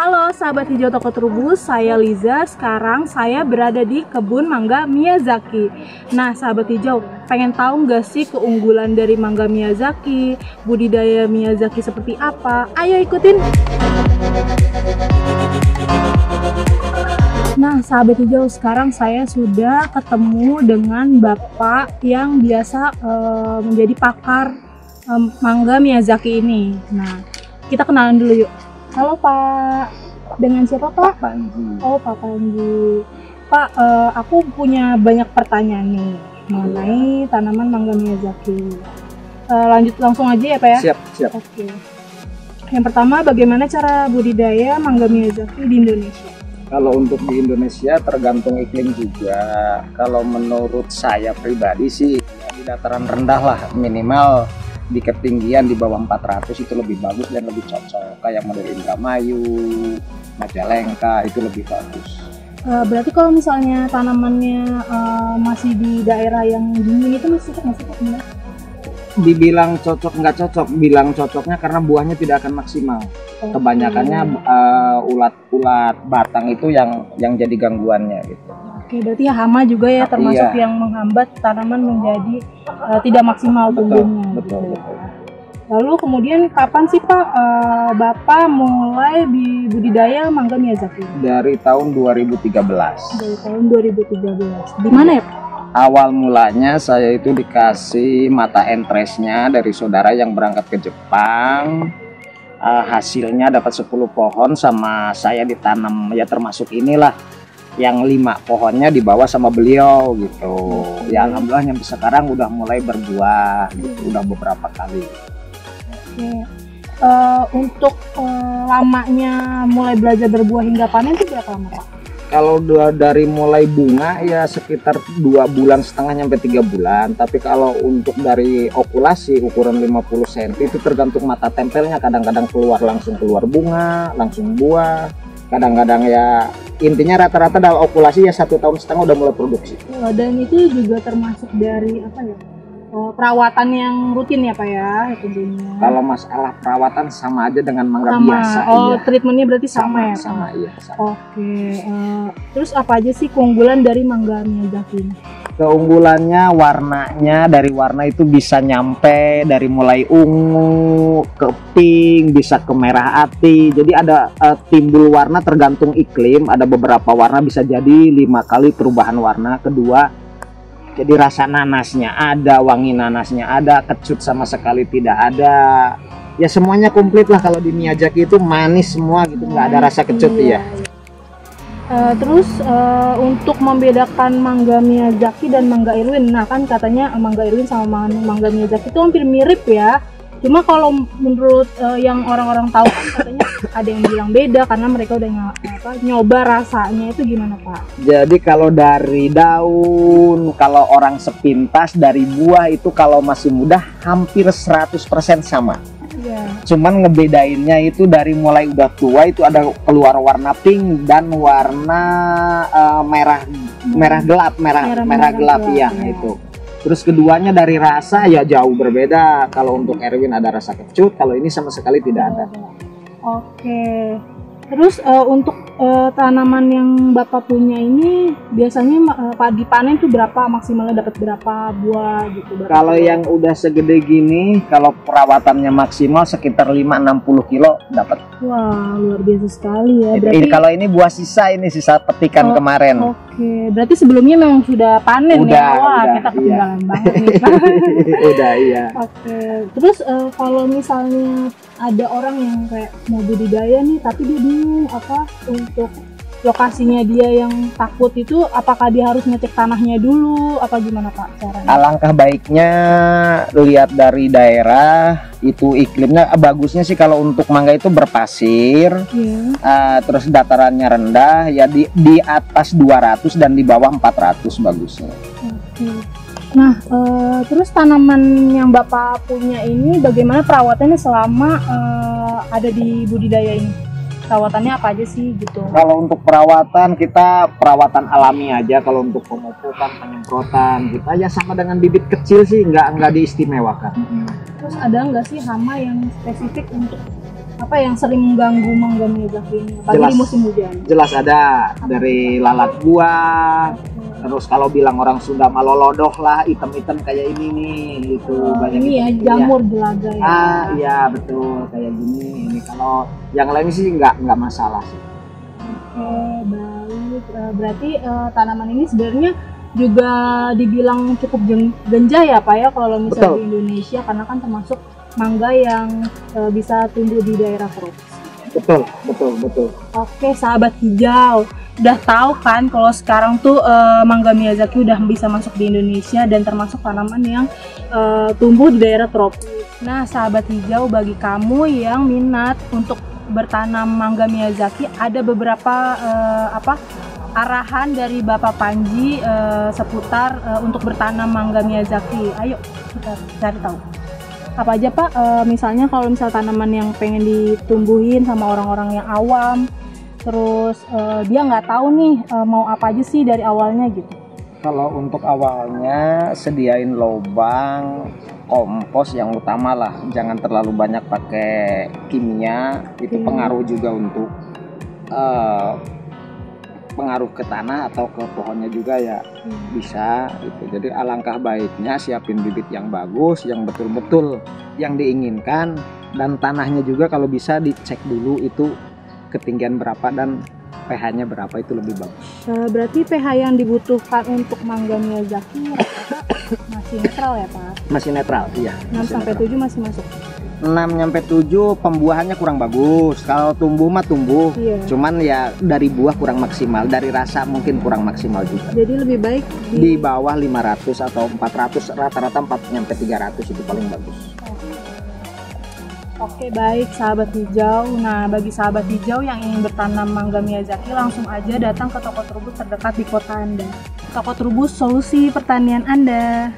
Halo sahabat hijau toko Trubus, saya Liza. Sekarang saya berada di kebun mangga Miyazaki. Nah sahabat hijau, pengen tahu nggak sih keunggulan dari mangga Miyazaki? Budidaya Miyazaki seperti apa? Ayo ikutin! Nah sahabat hijau, sekarang saya sudah ketemu dengan bapak yang biasa menjadi pakar mangga Miyazaki ini. Nah kita kenalan dulu yuk. Halo Pak, dengan siapa Pak? Pak Panji. Oh Pak Panji. Pak, aku punya banyak pertanyaan nih mengenai tanaman mangga Miyazaki. Lanjut langsung aja ya Pak ya? Siap. Oke. Yang pertama, bagaimana cara budidaya mangga Miyazaki di Indonesia? Kalau untuk di Indonesia tergantung iklim juga. Kalau menurut saya pribadi sih ya di dataran rendah lah, minimal di ketinggian di bawah 400 itu lebih bagus dan lebih cocok. Kayak model Indramayu, Majalengka itu lebih bagus. Berarti kalau misalnya tanamannya masih di daerah yang dingin itu masih cocok? Dibilang cocok nggak cocok, bilang cocoknya karena buahnya tidak akan maksimal. Kebanyakannya ulat batang itu yang jadi gangguannya gitu. Oke, berarti ya hama juga ya termasuk yang menghambat tanaman menjadi tidak maksimal tumbuhnya. Betul. Lalu kemudian kapan sih Pak Bapak mulai di budidaya mangga Miyazaki? Dari tahun 2013. Dari tahun 2013. Di mana ya Pak? Awal mulanya saya itu dikasih mata entresnya dari saudara yang berangkat ke Jepang. Hasilnya dapat 10 pohon sama saya ditanam ya termasuk inilah yang 5 pohonnya dibawa sama beliau gitu. Ya alhamdulillah sampai sekarang udah mulai berbuah gitu, udah beberapa kali. Oke. Untuk lamanya mulai belajar berbuah hingga panen itu berapa lama Pak? Kalau dari mulai bunga ya sekitar 2,5 bulan sampai 3 bulan. Tapi kalau untuk dari okulasi ukuran 50 cm itu tergantung mata tempelnya. Kadang-kadang langsung keluar bunga, langsung buah. Kadang-kadang ya intinya rata-rata dalam okulasi ya 1,5 tahun udah mulai produksi. Dan itu juga termasuk dari apa ya? Perawatan yang rutin ya Pak ya tentunya. Kalau masalah perawatan sama aja dengan mangga biasa. Iya. Treatmentnya berarti sama ya Pak? Sama. Oke. Terus apa aja sih keunggulan dari mangga Miyazaki ini? Keunggulannya warnanya, dari warna itu bisa nyampe dari mulai ungu ke pink, bisa ke merah ati. Jadi ada timbul warna tergantung iklim. Ada beberapa warna bisa jadi 5 kali perubahan warna. Kedua, jadi rasa nanasnya ada, wangi nanasnya ada, kecut sama sekali tidak ada. Ya semuanya komplit lah. Kalau di Miyazaki itu manis semua gitu, nggak ada rasa kecut ya. Terus untuk membedakan mangga Miyazaki dan mangga Irwin, nah kan katanya mangga Irwin sama mangga Miyazaki itu hampir mirip ya. Cuma kalau menurut yang orang-orang tahu kan katanya ada yang bilang beda karena mereka udah nyoba rasanya. Itu gimana Pak? Jadi kalau dari daun, kalau orang sepintas dari buah itu kalau masih muda hampir 100% sama. Cuman ngebedainnya itu dari mulai udah tua itu ada keluar warna pink dan warna merah gelap ya itu. Terus keduanya dari rasa ya jauh berbeda. Kalau untuk Erwin ada rasa kecut, kalau ini sama sekali tidak ada. Oke. Terus untuk tanaman yang Bapak punya ini biasanya Pak dipanen tuh berapa, maksimalnya dapat berapa buah gitu? Kalau yang udah segede gini, kalau perawatannya maksimal sekitar 5-60 kilo dapat. Wah, luar biasa sekali ya. Berarti kalau ini buah sisa, ini sisa petikan kemarin. Oke, berarti sebelumnya memang sudah panen ya? Wah, kita ketinggalan banget nih. Udah iya. Oke, terus kalau misalnya ada orang yang kayak mau budidaya nih tapi dia bingung apa untuk lokasinya, dia yang takut itu, apakah dia harus ngecek tanahnya dulu apa gimana Pak caranya? Alangkah baiknya lihat dari daerah itu iklimnya. Bagusnya sih kalau untuk mangga itu berpasir, terus datarannya rendah ya di atas 200 dan di bawah 400 bagusnya. Nah, terus tanaman yang Bapak punya ini bagaimana perawatannya selama ada di budidaya ini? Perawatannya apa aja sih gitu? Kalau untuk perawatan kita perawatan alami aja. Kalau untuk pemupukan, penyemprotan kita ya sama dengan bibit kecil sih, nggak diistimewakan. Terus ada nggak sih hama yang spesifik untuk apa yang sering mengganggu mangga Miyazaki ini apalagi Jelas. di musim hujan? Jelas ada dari lalat buah. Terus kalau bilang orang Sunda malolodoh lah, item-item kayak ini nih, itu banyak Ini ya item-item, jamur jelaga ya. iya betul kayak gini. Ini kalau yang lain sih nggak masalah sih. Baik. Berarti tanaman ini sebenarnya juga dibilang cukup genjah ya Pak ya kalau misalnya Betul. di Indonesia karena kan termasuk mangga yang bisa tumbuh di daerah tropis. Betul. Oke, sahabat hijau, udah tahu kan kalau sekarang tuh mangga Miyazaki udah bisa masuk di Indonesia dan termasuk tanaman yang tumbuh di daerah tropis. Nah, sahabat hijau, bagi kamu yang minat untuk bertanam mangga Miyazaki, ada beberapa arahan dari Bapak Panji seputar untuk bertanam mangga Miyazaki. Ayo kita cari tahu. Apa aja Pak? Misalnya kalau tanaman yang pengen ditumbuhin sama orang-orang yang awam, terus dia nggak tahu nih mau apa aja sih dari awalnya gitu. Kalau untuk awalnya sediain lubang, kompos yang utama lah, jangan terlalu banyak pakai kimia, itu pengaruh juga untuk pengaruh ke tanah atau ke pohonnya juga ya bisa gitu. Jadi alangkah baiknya siapin bibit yang bagus, yang betul-betul yang diinginkan, dan tanahnya juga kalau bisa dicek dulu itu ketinggian berapa dan pH-nya berapa, itu lebih bagus. Berarti pH yang dibutuhkan untuk mangga Miyazaki rata-rata masih netral ya Pak? Masih netral, iya. 6-7 masih masuk. 6-7 pembuahannya kurang bagus. Kalau tumbuh mah tumbuh, Iya. cuman ya dari buah kurang maksimal, dari rasa mungkin kurang maksimal juga. Jadi lebih baik Di bawah 500 atau 400, rata-rata 4-300 itu paling bagus. Oke, baik sahabat hijau. Nah, bagi sahabat hijau yang ingin bertanam mangga Miyazaki, langsung aja datang ke toko Trubus terdekat di kota Anda. Toko Trubus, solusi pertanian Anda.